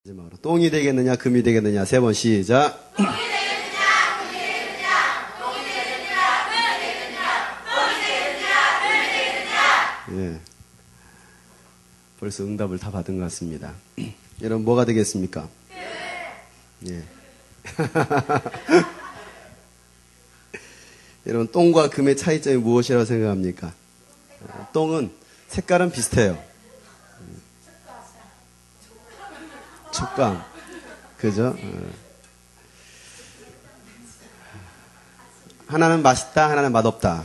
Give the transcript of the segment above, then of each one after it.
마지막으로 똥이 되겠느냐 금이 되겠느냐 세 번 시작. 똥이 되겠느냐 금이 되겠느냐 똥이 되겠느냐 금이 되겠느냐 똥이 되겠느냐 금이 되겠느냐. 예, 벌써 응답을 다 받은 것 같습니다. 여러분 뭐가 되겠습니까? 예. 여러분 똥과 금의 차이점이 무엇이라고 생각합니까? 똥은 색깔은 비슷해요. 촉감, 그죠? 하나는 맛있다, 하나는 맛없다.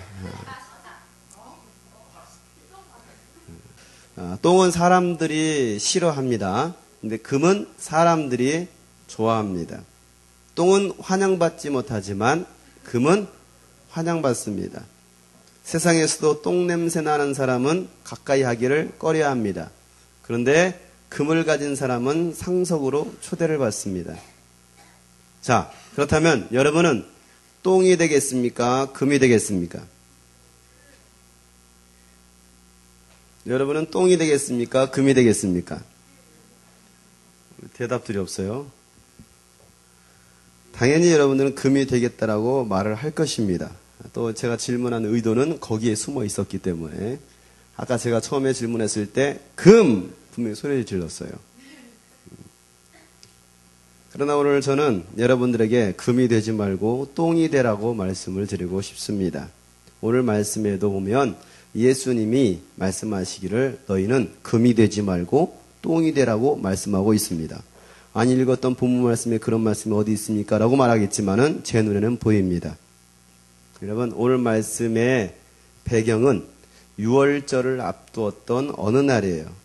똥은 사람들이 싫어합니다. 근데 금은 사람들이 좋아합니다. 똥은 환영받지 못하지만 금은 환영받습니다. 세상에서도 똥 냄새 나는 사람은 가까이 하기를 꺼려합니다. 그런데 금을 가진 사람은 상석으로 초대를 받습니다. 자, 그렇다면 여러분은 똥이 되겠습니까? 금이 되겠습니까? 여러분은 똥이 되겠습니까? 금이 되겠습니까? 대답들이 없어요. 당연히 여러분들은 금이 되겠다라고 말을 할 것입니다. 또 제가 질문한 의도는 거기에 숨어 있었기 때문에 아까 제가 처음에 질문했을 때 금! 분명히 소리를 질렀어요. 그러나 오늘 저는 여러분들에게 금이 되지 말고 똥이 되라고 말씀을 드리고 싶습니다. 오늘 말씀에도 보면 예수님이 말씀하시기를 너희는 금이 되지 말고 똥이 되라고 말씀하고 있습니다. 안 읽었던 본문 말씀에 그런 말씀이 어디 있습니까? 라고 말하겠지만은 제 눈에는 보입니다. 여러분 오늘 말씀의 배경은 유월절을 앞두었던 어느 날이에요.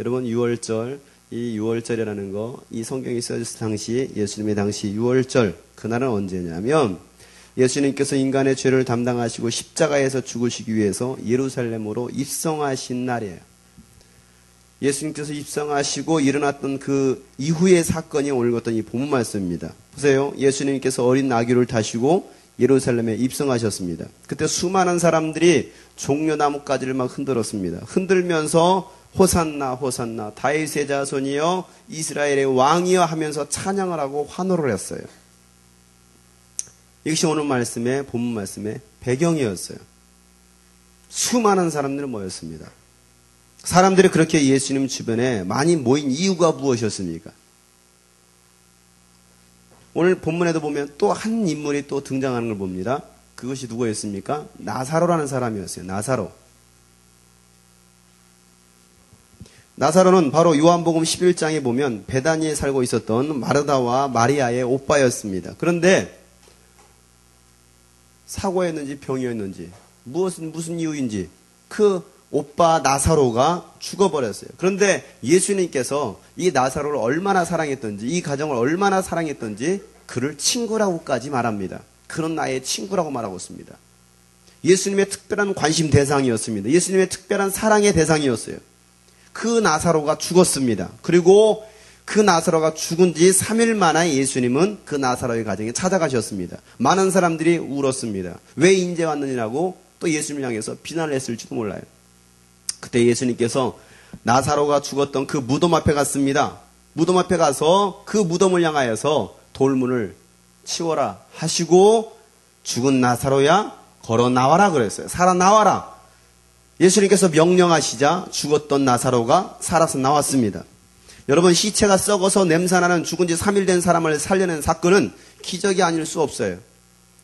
여러분 6월절, 이 6월절이라는 거, 이 성경이 써졌을 당시 예수님의 당시 6월절, 그날은 언제냐면 예수님께서 인간의 죄를 담당하시고 십자가에서 죽으시기 위해서 예루살렘으로 입성하신 날이에요. 예수님께서 입성하시고 일어났던 그 이후의 사건이 오늘 어떤 이 본문 말씀입니다. 보세요. 예수님께서 어린 아기를 타시고 예루살렘에 입성하셨습니다. 그때 수많은 사람들이 종려나무가지를 막 흔들었습니다. 흔들면서 호산나 호산나 다윗의 자손이여 이스라엘의 왕이여 하면서 찬양을 하고 환호를 했어요. 이것이 오늘 말씀의 본문 말씀의 배경이었어요. 수많은 사람들이 모였습니다. 사람들이 그렇게 예수님 주변에 많이 모인 이유가 무엇이었습니까? 오늘 본문에도 보면 또 한 인물이 또 등장하는 걸 봅니다. 그것이 누구였습니까? 나사로라는 사람이었어요. 나사로. 나사로는 바로 요한복음 11장에 보면 베다니에 살고 있었던 마르다와 마리아의 오빠였습니다. 그런데 사고였는지 병이었는지 무슨 이유인지 그 오빠 나사로가 죽어버렸어요. 그런데 예수님께서 이 나사로를 얼마나 사랑했던지 이 가정을 얼마나 사랑했던지 그를 친구라고까지 말합니다. 그런 나의 친구라고 말하고 있습니다. 예수님의 특별한 관심 대상이었습니다. 예수님의 특별한 사랑의 대상이었어요. 그 나사로가 죽었습니다. 그리고 그 나사로가 죽은 지 3일 만에 예수님은 그 나사로의 가정에 찾아가셨습니다. 많은 사람들이 울었습니다. 왜 인제 왔느냐고 또 예수님을 향해서 비난을 했을지도 몰라요. 그때 예수님께서 나사로가 죽었던 그 무덤 앞에 갔습니다. 무덤 앞에 가서 그 무덤을 향하여서 돌문을 치워라 하시고 죽은 나사로야 걸어 나와라 그랬어요. 살아나와라. 예수님께서 명령하시자 죽었던 나사로가 살아서 나왔습니다. 여러분 시체가 썩어서 냄새나는 죽은 지 3일 된 사람을 살려낸 사건은 기적이 아닐 수 없어요.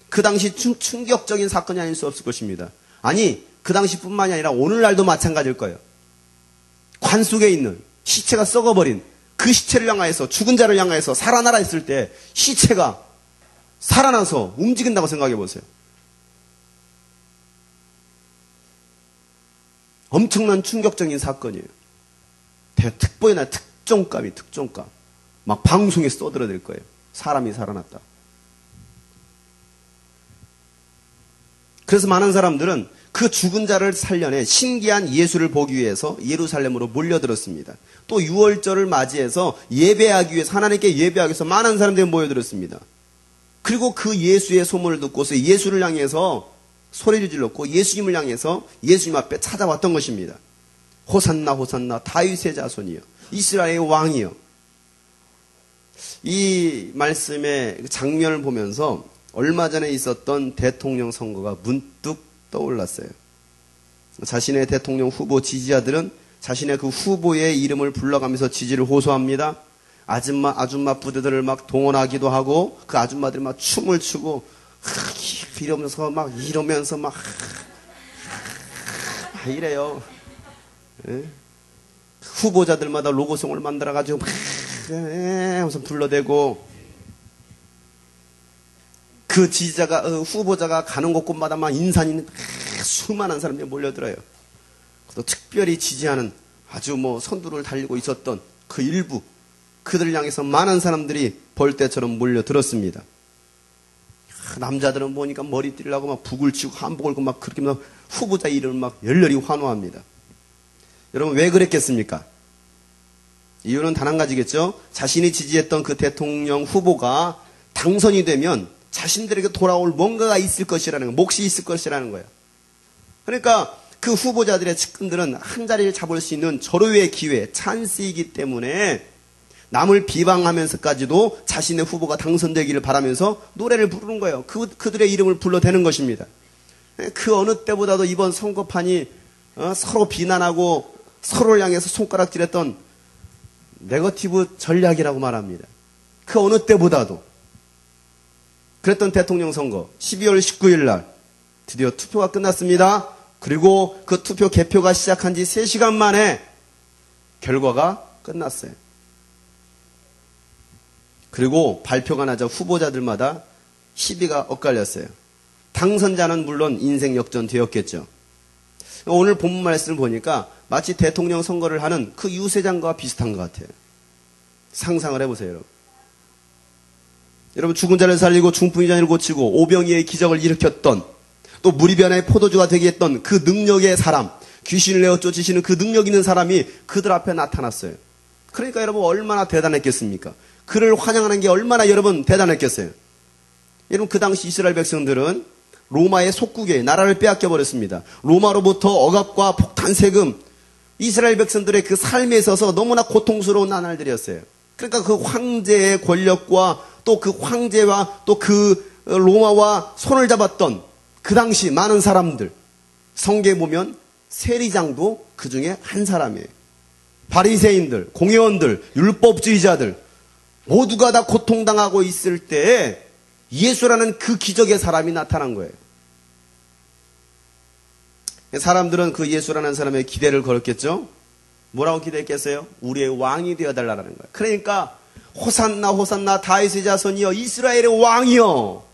그 당시 충격적인 사건이 아닐 수 없을 것입니다. 아니 그 당시뿐만이 아니라 오늘날도 마찬가지일 거예요. 관 속에 있는 시체가 썩어버린 그 시체를 향하여서 죽은 자를 향하여서 살아나라 했을 때 시체가 살아나서 움직인다고 생각해 보세요. 엄청난 충격적인 사건이에요. 특보이나 특종감. 막 방송에 써들어댈 거예요. 사람이 살아났다. 그래서 많은 사람들은 그 죽은 자를 살려내 신기한 예수를 보기 위해서 예루살렘으로 몰려들었습니다. 또 6월절을 맞이해서 예배하기 위해서 하나님께 예배하기 위해서 많은 사람들이 모여들었습니다. 그리고 그 예수의 소문을 듣고서 예수를 향해서 소리를 질렀고 예수님을 향해서 예수님 앞에 찾아왔던 것입니다. 호산나 호산나 다윗의 자손이여 이스라엘의 왕이여 이 말씀의 장면을 보면서 얼마 전에 있었던 대통령 선거가 문득 떠올랐어요. 자신의 대통령 후보 지지자들은 자신의 그 후보의 이름을 불러가면서 지지를 호소합니다. 아줌마 부대들을 막 동원하기도 하고 그 아줌마들이 막 춤을 추고 이러면서 막 이래요. 예? 후보자들마다 로고송을 만들어가지고 막 하면서 불러대고 그 지지자가 후보자가 가는 곳곳마다 막 인산이 수많은 사람들이 몰려들어요. 또 특별히 지지하는 아주 선두를 달리고 있었던 그 일부 그들을 향해서 많은 사람들이 벌떼처럼 몰려들었습니다. 남자들은 보니까 머리띠를 하고 막 북을 치고 한복을 입고 막 그렇게 막 후보자 이름을 막 열렬히 환호합니다. 여러분 왜 그랬겠습니까? 이유는 단 한 가지겠죠. 자신이 지지했던 그 대통령 후보가 당선이 되면 자신들에게 돌아올 뭔가가 있을 것이라는 거예요. 몫이 있을 것이라는 거예요. 그러니까 그 후보자들의 측근들은 한 자리를 잡을 수 있는 절호의 기회, 찬스이기 때문에 남을 비방하면서까지도 자신의 후보가 당선되기를 바라면서 노래를 부르는 거예요. 그들의 이름을 불러대는 것입니다. 그 어느 때보다도 이번 선거판이 서로 비난하고 서로를 향해서 손가락질했던 네거티브 전략이라고 말합니다. 그 어느 때보다도. 그랬던 대통령 선거 12월 19일 날 드디어 투표가 끝났습니다. 그리고 그 투표 개표가 시작한 지 3시간 만에 결과가 끝났어요. 그리고 발표가 나자 후보자들마다 시비가 엇갈렸어요. 당선자는 물론 인생 역전되었겠죠. 오늘 본문 말씀을 보니까 마치 대통령 선거를 하는 그 유세장과 비슷한 것 같아요. 상상을 해보세요, 여러분. 여러분 죽은 자를 살리고 중풍 이전을 고치고 오병이의 기적을 일으켰던 또 무리변의 포도주가 되게 했던 그 능력의 사람, 귀신을 내어 쫓으시는 그 능력 있는 사람이 그들 앞에 나타났어요. 그러니까 여러분 얼마나 대단했겠습니까? 그를 환영하는 게 얼마나 여러분 대단했겠어요? 여러분 그 당시 이스라엘 백성들은 로마의 속국에 나라를 빼앗겨 버렸습니다. 로마로부터 억압과 폭탄 세금, 이스라엘 백성들의 그 삶에 있어서 너무나 고통스러운 나날들이었어요. 그러니까 그 황제의 권력과 또 그 황제와 또 그 로마와 손을 잡았던 그 당시 많은 사람들, 성경에 보면 세리장도 그 중에 한 사람이에요. 바리새인들, 공회원들, 율법주의자들 모두가 다 고통당하고 있을 때에 예수라는 그 기적의 사람이 나타난 거예요. 사람들은 그 예수라는 사람의 기대를 걸었겠죠? 뭐라고 기대했겠어요? 우리의 왕이 되어달라는 거예요. 그러니까 호산나 호산나 다윗의 자손이여 이스라엘의 왕이여,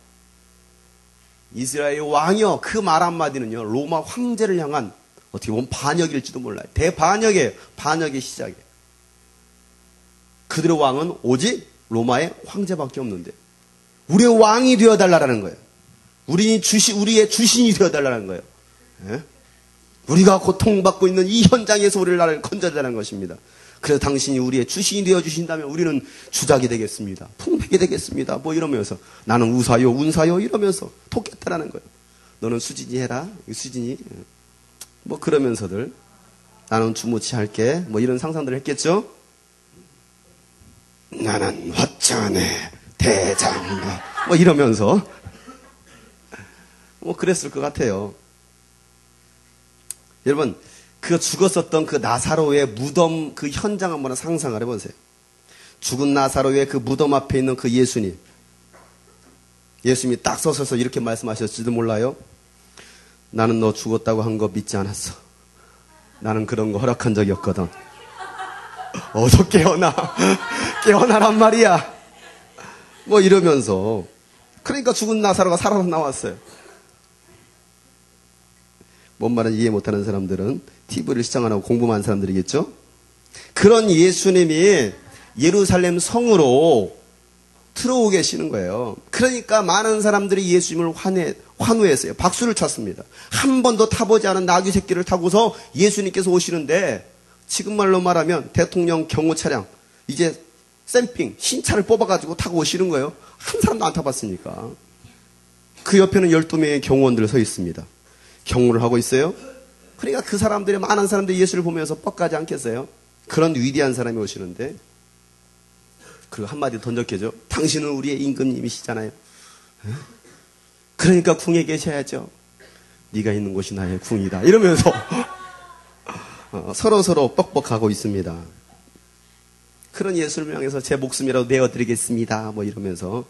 이스라엘의 왕이여, 그 말 한마디는요 로마 황제를 향한 어떻게 보면 반역일지도 몰라요. 대반역이에요. 반역의 시작이에요. 그들의 왕은 오직 로마의 황제밖에 없는데 우리의 왕이 되어달라는 거예요. 우리의 주신이 되어달라는 거예요. 예? 우리가 고통받고 있는 이 현장에서 우리를 나를 건져달라는 것입니다. 그래서 당신이 우리의 주신이 되어주신다면 우리는 주작이 되겠습니다. 풍백이 되겠습니다. 뭐 이러면서 나는 우사요 운사요 이러면서 돕겠다라는 거예요. 너는 수진이 해라. 수진이 뭐 그러면서들 나는 주무치 할게. 뭐 이런 상상들을 했겠죠. 나는 화천의 대장 뭐 이러면서 뭐 그랬을 것 같아요. 여러분 그 죽었었던 그 나사로의 무덤 그 현장 한번 상상을 해보세요. 죽은 나사로의 그 무덤 앞에 있는 그 예수님이 딱 서셔서 이렇게 말씀하셨을지도 몰라요. 나는 너 죽었다고 한 거 믿지 않았어. 나는 그런 거 허락한 적이 없거든. 어서 깨어나. 깨어나란 말이야. 뭐 이러면서 그러니까 죽은 나사로가 살아서 나왔어요. 뭔 말은 이해 못하는 사람들은 TV를 시청 안 하고 공부만 하는 사람들이겠죠. 그런 예수님이 예루살렘 성으로 들어오고 계시는 거예요. 그러니까 많은 사람들이 예수님을 환호했어요. 박수를 쳤습니다. 한 번도 타보지 않은 나귀 새끼를 타고서 예수님께서 오시는데 지금 말로 말하면 대통령 경호 차량 이제 샘핑 신차를 뽑아가지고 타고 오시는 거예요. 한 사람도 안 타봤으니까. 그 옆에는 12명의 경호원들 서 있습니다. 경호를 하고 있어요. 그러니까 그 사람들이 많은 사람들이 예수를 보면서 뻑가지 않겠어요? 그런 위대한 사람이 오시는데 그리고 한마디 던졌겠죠. 당신은 우리의 임금님이시잖아요. 그러니까 궁에 계셔야죠. 네가 있는 곳이 나의 궁이다. 이러면서 서로 뻑뻑하고 있습니다. 그런 예수를 향해서 제 목숨이라도 내어드리겠습니다. 뭐 이러면서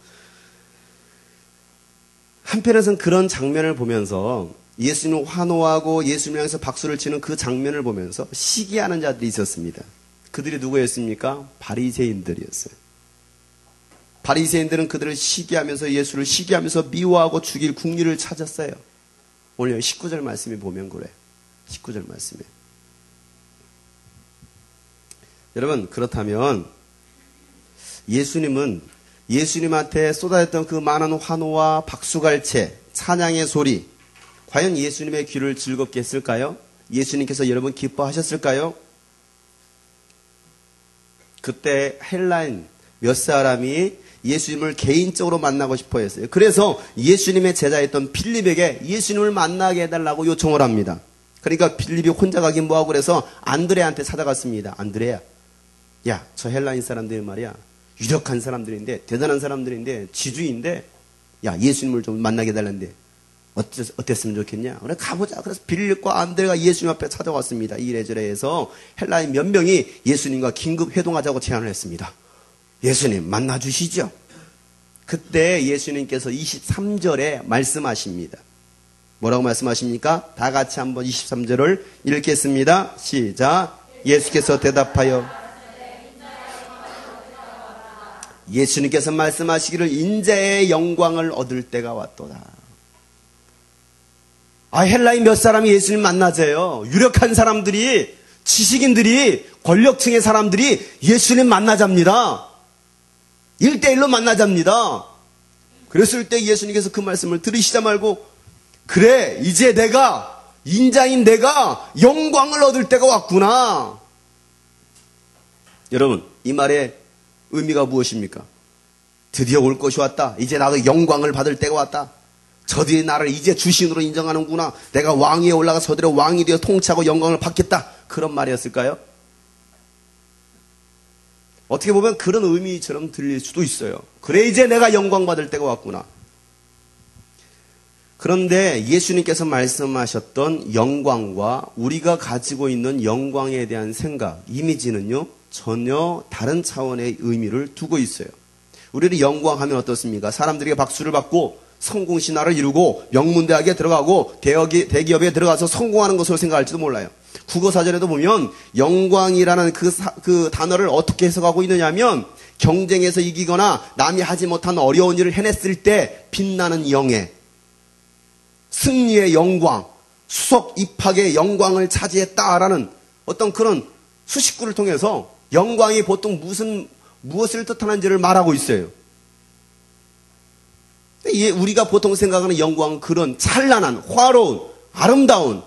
한편에서는 그런 장면을 보면서 예수님을 환호하고 예수님을 향해서 박수를 치는 그 장면을 보면서 시기하는 자들이 있었습니다. 그들이 누구였습니까? 바리새인들이었어요. 바리새인들은 그들을 시기하면서 예수를 시기하면서 미워하고 죽일 궁리를 찾았어요. 오늘 19절 말씀에 보면 그래. 19절 말씀에. 여러분, 그렇다면 예수님은 예수님한테 쏟아졌던 그 많은 환호와 박수갈채, 찬양의 소리, 과연 예수님의 귀를 즐겁게 했을까요? 예수님께서 여러분 기뻐하셨을까요? 그때 헬라인 몇 사람이 예수님을 개인적으로 만나고 싶어 했어요. 그래서 예수님의 제자였던 빌립에게 예수님을 만나게 해달라고 요청을 합니다. 그러니까 빌립이 혼자 가긴 뭐하고 그래서 안드레한테 찾아갔습니다. 안드레야, 야, 저 헬라인 사람들이 말이야, 유력한 사람들인데, 대단한 사람들인데, 지주인데, 야, 예수님을 좀 만나게 해달라는데 어땠으면 좋겠냐? 그래, 가보자. 그래서 빌립과 안드레가 예수님 앞에 찾아왔습니다. 이래저래 해서 헬라인 몇 명이 예수님과 긴급 회동하자고 제안을 했습니다. 예수님 만나주시죠. 그때 예수님께서 23절에 말씀하십니다. 뭐라고 말씀하십니까? 다 같이 한번 23절을 읽겠습니다. 시작. 예수께서 대답하여 예수님께서 말씀하시기를 인자의 영광을 얻을 때가 왔도다. 헬라인 몇 사람이 예수님 만나재요. 유력한 사람들이, 지식인들이, 권력층의 사람들이 예수님 만나잡니다. 1대1로 만나잡니다. 그랬을 때 예수님께서 그 말씀을 들으시자 말고, 그래, 이제 내가, 인자인 내가 영광을 얻을 때가 왔구나. 여러분, 이 말의 의미가 무엇입니까? 드디어 올 것이 왔다. 이제 나도 영광을 받을 때가 왔다. 저들이 나를 이제 주신으로 인정하는구나. 내가 왕위에 올라가 저들의 왕이 되어 통치하고 영광을 받겠다. 그런 말이었을까요? 어떻게 보면 그런 의미처럼 들릴 수도 있어요. 그래, 이제 내가 영광 받을 때가 왔구나. 그런데 예수님께서 말씀하셨던 영광과 우리가 가지고 있는 영광에 대한 생각, 이미지는요, 전혀 다른 차원의 의미를 두고 있어요. 우리를 영광하면 어떻습니까? 사람들에게 박수를 받고 성공신화를 이루고 명문대학에 들어가고 대기업에 들어가서 성공하는 것으로 생각할지도 몰라요. 국어사전에도 보면 영광이라는 그 단어를 어떻게 해석하고 있느냐면 경쟁에서 이기거나 남이 하지 못한 어려운 일을 해냈을 때 빛나는 영예, 승리의 영광, 수석 입학의 영광을 차지했다라는 어떤 그런 수식구를 통해서 영광이 보통 무엇을 뜻하는지를 말하고 있어요. 우리가 보통 생각하는 영광은 그런 찬란한, 화로운, 아름다운,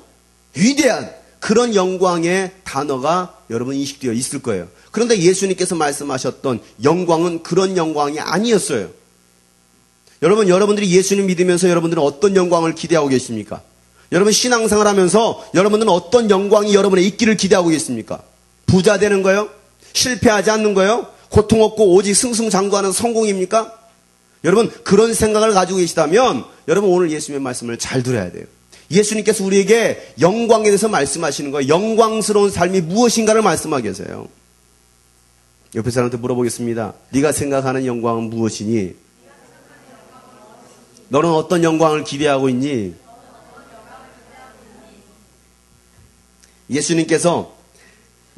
위대한 그런 영광의 단어가 여러분 인식되어 있을 거예요. 그런데 예수님께서 말씀하셨던 영광은 그런 영광이 아니었어요. 여러분들이 예수님 믿으면서 여러분들은 어떤 영광을 기대하고 계십니까? 여러분 신앙생활 하면서 여러분들은 어떤 영광이 여러분의 있기를 기대하고 계십니까? 부자 되는 거요? 실패하지 않는 거요? 고통 없고 오직 승승장구하는 성공입니까? 여러분 그런 생각을 가지고 계시다면 여러분 오늘 예수님의 말씀을 잘 들어야 돼요. 예수님께서 우리에게 영광에 대해서 말씀하시는 거예요. 영광스러운 삶이 무엇인가를 말씀하고 계세요. 옆에 사람한테 물어보겠습니다. 네가 생각하는 영광은 무엇이니? 너는 어떤 영광을 기대하고 있니? 예수님께서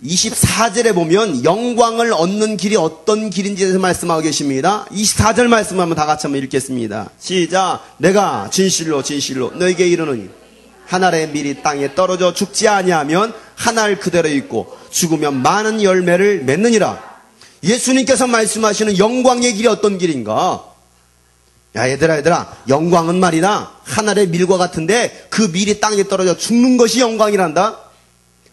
24절에 보면 영광을 얻는 길이 어떤 길인지에 대해서 말씀하고 계십니다. 24절 말씀 한번 다 같이 한번 읽겠습니다. 시작. 내가 진실로 너에게 이르노니 한 알의 밀이 땅에 떨어져 죽지 아니하면 한 알 그대로 있고 죽으면 많은 열매를 맺느니라. 예수님께서 말씀하시는 영광의 길이 어떤 길인가? 야 얘들아 영광은 말이다 한 알의 밀과 같은데 그 밀이 땅에 떨어져 죽는 것이 영광이란다.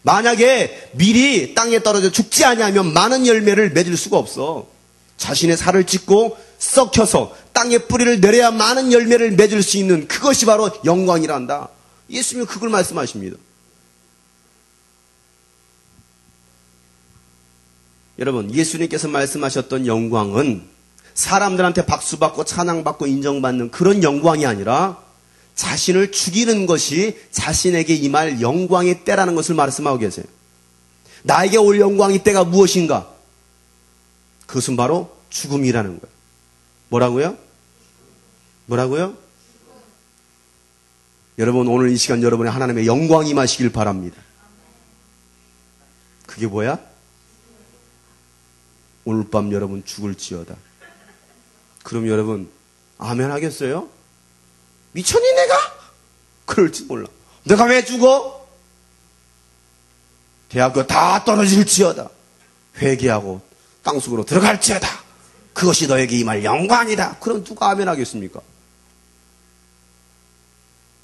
만약에 밀이 땅에 떨어져 죽지 아니하면 많은 열매를 맺을 수가 없어. 자신의 살을 찢고 썩혀서 땅에 뿌리를 내려야 많은 열매를 맺을 수 있는 그것이 바로 영광이란다. 예수님은 그걸 말씀하십니다. 여러분, 예수님께서 말씀하셨던 영광은 사람들한테 박수받고 찬양받고 인정받는 그런 영광이 아니라 자신을 죽이는 것이 자신에게 임할 영광의 때라는 것을 말씀하고 계세요. 나에게 올 영광의 때가 무엇인가? 그것은 바로 죽음이라는 거예요. 뭐라고요? 뭐라고요? 여러분, 오늘 이 시간 여러분의 하나님의 영광이 임하시길 바랍니다. 그게 뭐야? 오늘 밤 여러분 죽을지어다. 그럼 여러분 아멘 하겠어요? 미쳤니 내가? 그럴지 몰라. 내가 왜 죽어? 대학교 다 떨어질지어다. 회개하고 땅속으로 들어갈지어다. 그것이 너에게 임할 영광이다. 그럼 누가 아멘 하겠습니까?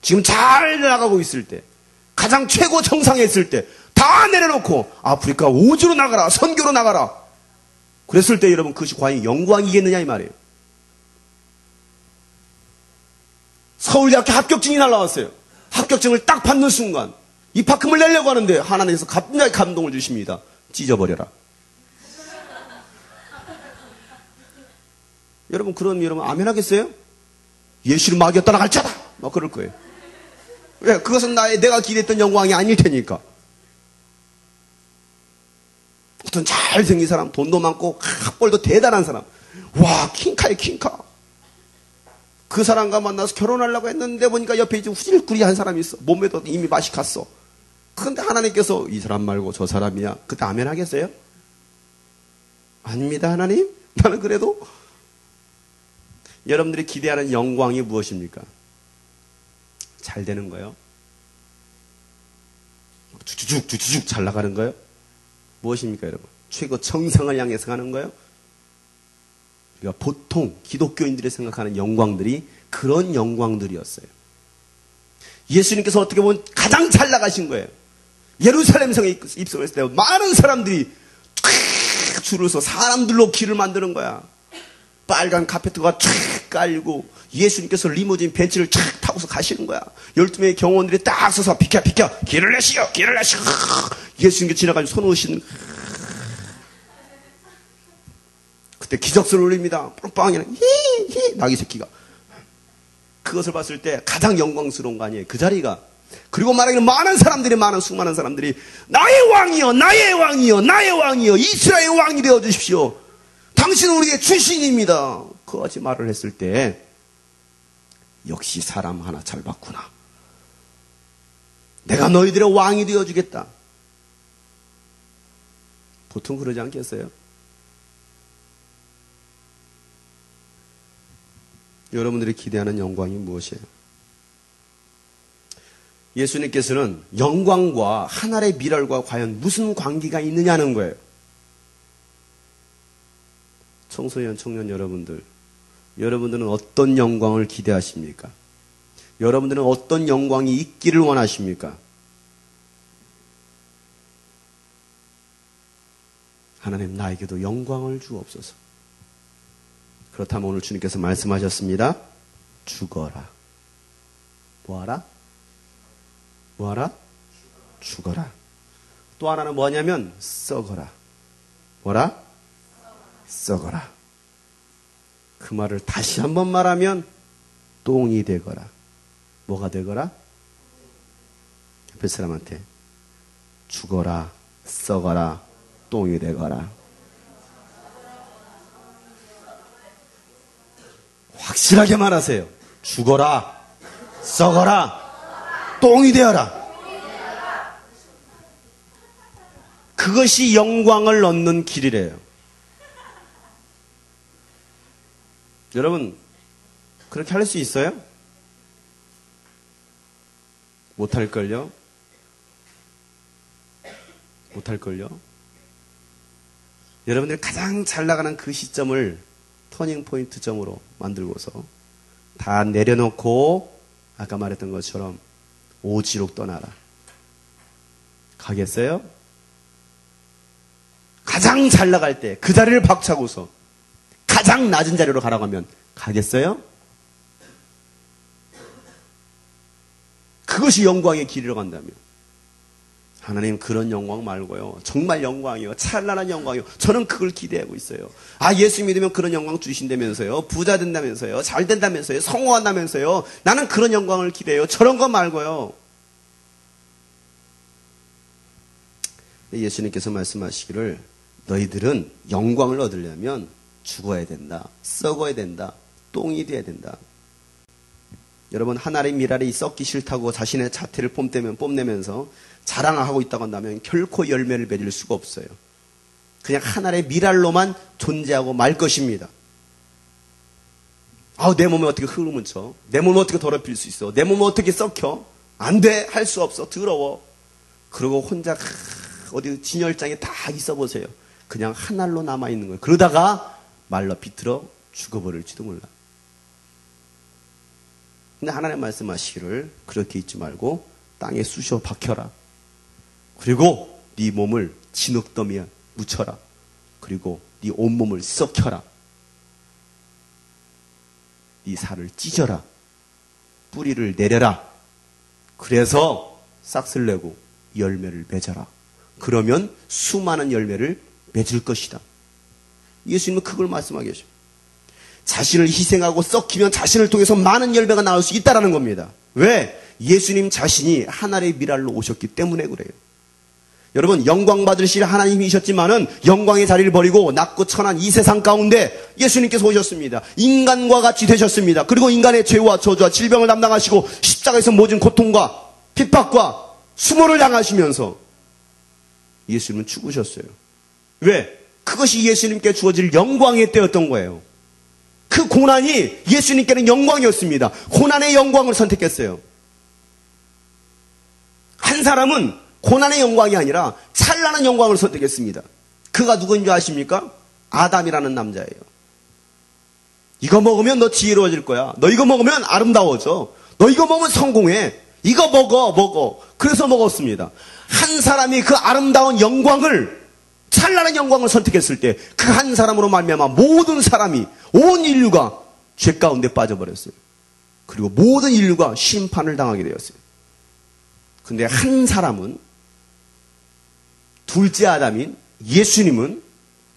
지금 잘 나가고 있을 때, 가장 최고 정상에 있을 때 다 내려놓고 아프리카 오주로 나가라, 선교로 나가라. 그랬을 때 여러분 그것이 과연 영광이겠느냐 이 말이에요. 서울대학교 합격증이 날라왔어요. 합격증을 딱 받는 순간 입학금을 내려고 하는데 하나님께서 갑자기 감동을 주십니다. 찢어버려라. 여러분 그럼 여러분 아멘 하겠어요? 예수를 마귀가 떠나갈 자다. 막 그럴 거예요. 왜? 그것은 내가 기대했던 영광이 아닐 테니까. 어떤 잘생긴 사람, 돈도 많고 학벌도 대단한 사람. 와, 킹카에 킹카. 그 사람과 만나서 결혼하려고 했는데 보니까 옆에 이제 후질구리한 사람이 있어. 몸에도 이미 맛이 갔어. 그런데 하나님께서 이 사람 말고 저 사람이야. 그때 아멘 하겠어요? 아닙니다, 하나님. 나는 그래도 여러분들이 기대하는 영광이 무엇입니까? 잘 되는 거예요? 주주죽 잘 나가는 거예요? 무엇입니까, 여러분? 최고 정상을 향해서 가는 거예요? 우리가 보통 기독교인들이 생각하는 영광들이 그런 영광들이었어요. 예수님께서 어떻게 보면 가장 잘 나가신 거예요. 예루살렘 성에 입성했을 때 많은 사람들이 줄을 서 사람들로 길을 만드는 거야. 빨간 카페트가 쫙 깔리고 예수님께서 리무진 벤츠를 쫙 타고서 가시는 거야. 12명의 경호원들이 딱 서서 비켜 길을 내시오. 예수님께 지나가지고 손 오시는 그때 기적소를 울립니다. 빵빵이랑 히히 나귀 새끼가. 그것을 봤을 때 가장 영광스러운 거 아니에요. 그 자리가. 그리고 말하기는 수많은 사람들이 나의 왕이여 이스라엘 왕이 되어 주십시오. 당신은 우리의 주신입니다. 그같이 말을 했을 때 역시 사람 하나 잘 봤구나. 내가 너희들의 왕이 되어 주겠다. 보통 그러지 않겠어요? 여러분들이 기대하는 영광이 무엇이에요? 예수님께서는 영광과 하늘의 미랄과 과연 무슨 관계가 있느냐는 거예요. 청소년, 청년 여러분들은 어떤 영광을 기대하십니까? 여러분들은 어떤 영광이 있기를 원하십니까? 하나님 나에게도 영광을 주옵소서. 그렇다면 오늘 주님께서 말씀하셨습니다. 죽어라. 뭐하라? 죽어라. 또 하나는 뭐냐면 썩어라. 뭐라? 썩어라. 그 말을 다시 한번 말하면 똥이 되거라. 뭐가 되거라? 옆에 사람한테 죽어라, 썩어라, 똥이 되거라. 확실하게 말하세요. 죽어라, 썩어라, 똥이 되어라. 그것이 영광을 얻는 길이래요. 여러분, 그렇게 할 수 있어요? 못할걸요? 여러분들이 가장 잘 나가는 그 시점을 터닝 포인트 점으로 만들고서 다 내려놓고 아까 말했던 것처럼 오지로 떠나라. 가겠어요? 가장 잘 나갈 때 그 자리를 박차고서 가장 낮은 자리로 가라고 하면 가겠어요? 그것이 영광의 길이라고 한다면 하나님 그런 영광 말고요. 정말 영광이요. 찬란한 영광이요. 저는 그걸 기대하고 있어요. 예수 믿으면 그런 영광 주신다면서요. 부자 된다면서요. 잘 된다면서요. 성공한다면서요. 나는 그런 영광을 기대해요. 저런 거 말고요. 예수님께서 말씀하시기를 너희들은 영광을 얻으려면 죽어야 된다. 썩어야 된다. 똥이 돼야 된다. 여러분 하나의 미랄이 썩기 싫다고 자신의 자태를 뽐내면서 자랑을 하고 있다고 한다면 결코 열매를 맺을 수가 없어요. 그냥 하나의 미랄로만 존재하고 말 것입니다. 내 몸에 어떻게 흙을 묻혀? 내 몸에 어떻게 더럽힐 수 있어? 내 몸에 어떻게 썩혀? 안 돼! 할 수 없어. 더러워. 그러고 혼자 어디 진열장에 다 있어 보세요. 그냥 한 알로 남아있는 거예요. 그러다가 말라 비틀어 죽어버릴지도 몰라. 근데 하나님 말씀하시기를 그렇게 있지 말고 땅에 쑤셔 박혀라. 그리고 네 몸을 진흙더미에 묻혀라. 그리고 네 온몸을 썩혀라. 네 살을 찢어라. 뿌리를 내려라. 그래서 싹을 내고 열매를 맺어라. 그러면 수많은 열매를 맺을 것이다. 예수님은 그걸 말씀하고 계십니다. 자신을 희생하고 썩히면 자신을 통해서 많은 열매가 나올 수 있다는 겁니다. 왜? 예수님 자신이 하나의 미랄로 오셨기 때문에 그래요. 여러분 영광 받으실 하나님이셨지만은 영광의 자리를 버리고 낮고 천한 이 세상 가운데 예수님께서 오셨습니다. 인간과 같이 되셨습니다. 그리고 인간의 죄와 저주와 질병을 담당하시고 십자가에서 모든 고통과 핍박과 수모를 당하시면서 예수님은 죽으셨어요. 왜? 그것이 예수님께 주어질 영광의 때였던 거예요. 그 고난이 예수님께는 영광이었습니다. 고난의 영광을 선택했어요. 한 사람은 고난의 영광이 아니라 찬란한 영광을 선택했습니다. 그가 누구인지 아십니까? 아담이라는 남자예요. 이거 먹으면 너 지혜로워질 거야. 너 이거 먹으면 아름다워져. 너 이거 먹으면 성공해. 이거 먹어. 그래서 먹었습니다. 한 사람이 그 아름다운 영광을, 찬란한 영광을 선택했을 때 그 한 사람으로 말미암아 모든 사람이, 온 인류가 죄 가운데 빠져버렸어요. 그리고 모든 인류가 심판을 당하게 되었어요. 근데 한 사람은, 둘째 아담인 예수님은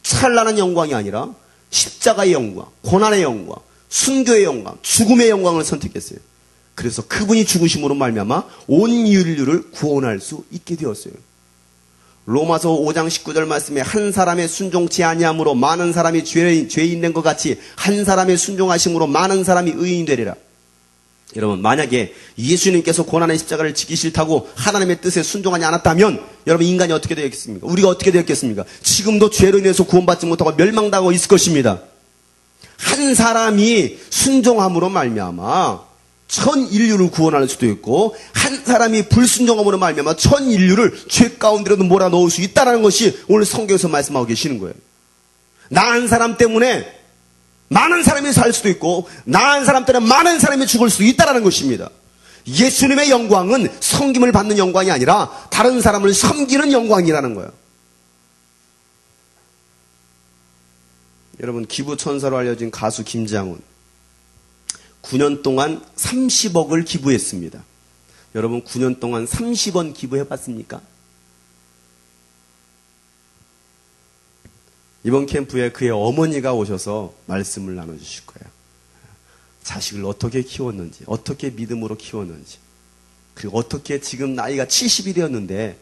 찬란한 영광이 아니라 십자가의 영광, 고난의 영광, 순교의 영광, 죽음의 영광을 선택했어요. 그래서 그분이 죽으심으로 말미암아 온 인류를 구원할 수 있게 되었어요. 로마서 5장 19절 말씀에 한 사람의 순종치 아니함으로 많은 사람이 죄인 된 것 같이 한 사람의 순종하심으로 많은 사람이 의인이 되리라. 여러분 만약에 예수님께서 고난의 십자가를 지기 싫다고 하나님의 뜻에 순종하지 않았다면 여러분 인간이 어떻게 되었겠습니까? 우리가 어떻게 되었겠습니까? 지금도 죄로 인해서 구원받지 못하고 멸망당하고 있을 것입니다. 한 사람이 순종함으로 말미암아 전 인류를 구원할 수도 있고 한 사람이 불순종함으로 말미암아 전 인류를 죄 가운데로도 몰아넣을 수 있다는 것이 오늘 성경에서 말씀하고 계시는 거예요. 나 한 사람 때문에 많은 사람이 살 수도 있고 나 한 사람 때문에 많은 사람이 죽을 수도 있다는 것입니다. 예수님의 영광은 섬김을 받는 영광이 아니라 다른 사람을 섬기는 영광이라는 거예요. 여러분 기부천사로 알려진 가수 김장훈 9년 동안 30억을 기부했습니다. 여러분 9년 동안 30원 기부해봤습니까? 이번 캠프에 그의 어머니가 오셔서 말씀을 나눠주실 거예요. 자식을 어떻게 키웠는지, 어떻게 믿음으로 키웠는지, 그리고 어떻게 지금 나이가 70이 되었는데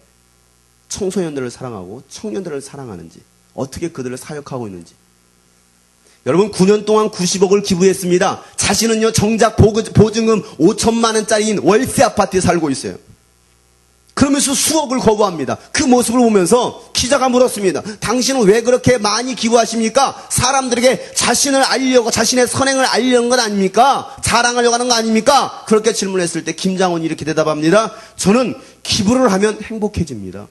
청소년들을 사랑하고 청년들을 사랑하는지, 어떻게 그들을 사역하고 있는지. 여러분 9년 동안 90억을 기부했습니다. 자신은요 정작 보증금 5천만 원짜리인 월세 아파트에 살고 있어요. 그러면서 수억을 거부합니다. 그 모습을 보면서 기자가 물었습니다. 당신은 왜 그렇게 많이 기부하십니까? 사람들에게 자신을 알려고, 자신의 선행을 알려는 건 아닙니까? 자랑하려고 하는 거 아닙니까? 그렇게 질문했을 때 김장훈이 이렇게 대답합니다. 저는 기부를 하면 행복해집니다.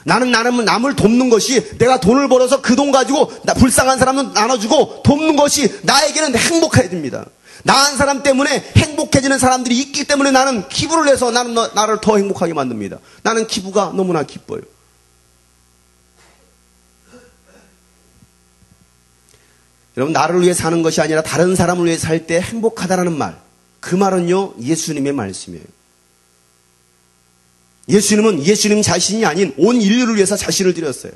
나는 남을 돕는 것이, 내가 돈을 벌어서 그 돈 가지고 불쌍한 사람은 나눠주고 돕는 것이 나에게는 행복해집니다. 나 한 사람 때문에 행복해지는 사람들이 있기 때문에 나는 기부를 해서 나를 더 행복하게 만듭니다. 나는 기부가 너무나 기뻐요. 여러분 나를 위해 사는 것이 아니라 다른 사람을 위해 살 때 행복하다라는 말, 그 말은요 예수님의 말씀이에요. 예수님은 예수님 자신이 아닌 온 인류를 위해서 자신을 드렸어요.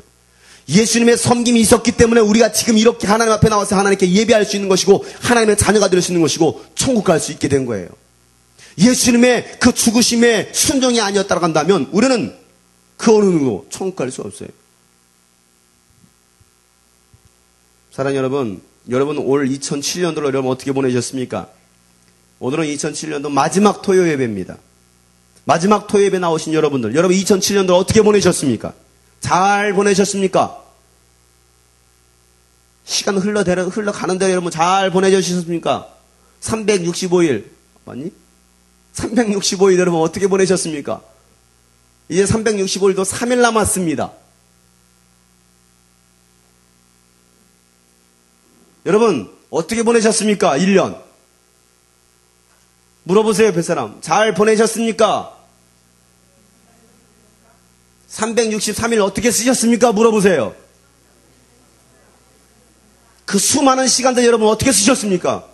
예수님의 섬김이 있었기 때문에 우리가 지금 이렇게 하나님 앞에 나와서 하나님께 예배할 수 있는 것이고 하나님의 자녀가 될 수 있는 것이고 천국 갈 수 있게 된 거예요. 예수님의 그 죽으심의 순종이 아니었다고 한다면 우리는 그 어느 누구도 천국 갈 수 없어요. 사랑하는 여러분 올 2007년도를 여러분 어떻게 보내셨습니까? 오늘은 2007년도 마지막 토요 예배입니다. 마지막 토요 예배 나오신 여러분 2007년도 어떻게 보내셨습니까? 잘 보내셨습니까? 시간 흘러가는 대로 여러분 잘 보내주셨습니까? 365일 맞니? 365일 여러분 어떻게 보내셨습니까? 이제 365일도 3일 남았습니다. 여러분 어떻게 보내셨습니까? 1년 물어보세요. 옆에 사람 잘 보내셨습니까? 363일 어떻게 쓰셨습니까? 물어보세요. 그 수많은 시간들 여러분 어떻게 쓰셨습니까?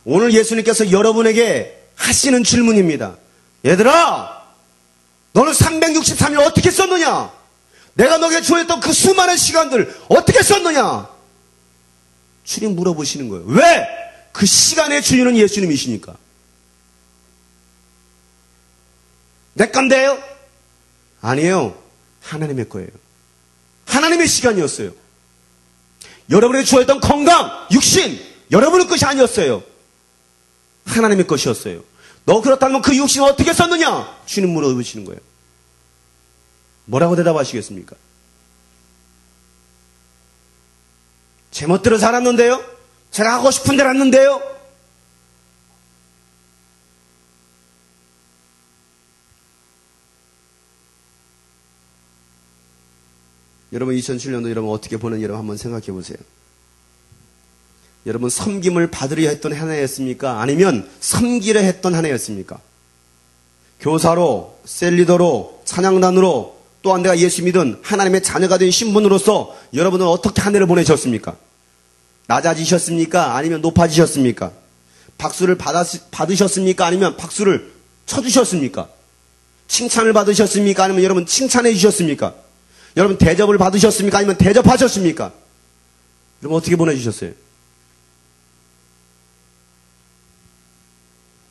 오늘 예수님께서 여러분에게 하시는 질문입니다. 얘들아, 너는 363일 어떻게 썼느냐? 내가 너에게 주었던 그 수많은 시간들 어떻게 썼느냐? 주님 물어보시는 거예요. 왜? 그 시간의 주인은 예수님이시니까. 내 건데요? 아니에요. 하나님의 거예요. 하나님의 시간이었어요. 여러분에게 주었던 건강, 육신, 여러분의 것이 아니었어요. 하나님의 것이었어요. 너 그렇다면 그 육신을 어떻게 썼느냐? 주님 물어보시는 거예요. 뭐라고 대답하시겠습니까? 제 멋대로 살았는데요? 제가 하고 싶은 대로 했는데요? 여러분 2007년도 여러분 어떻게 보는 여러분 한번 생각해 보세요. 여러분 섬김을 받으려 했던 한 해였습니까? 아니면 섬기려 했던 한 해였습니까? 교사로, 셀리더로, 찬양단으로 또한 내가 예수 믿은 하나님의 자녀가 된 신분으로서 여러분은 어떻게 한 해를 보내셨습니까? 낮아지셨습니까? 아니면 높아지셨습니까? 박수를 받으셨습니까? 아니면 박수를 쳐주셨습니까? 칭찬을 받으셨습니까? 아니면 여러분 칭찬해 주셨습니까? 여러분 대접을 받으셨습니까? 아니면 대접하셨습니까? 여러분 어떻게 보내주셨어요?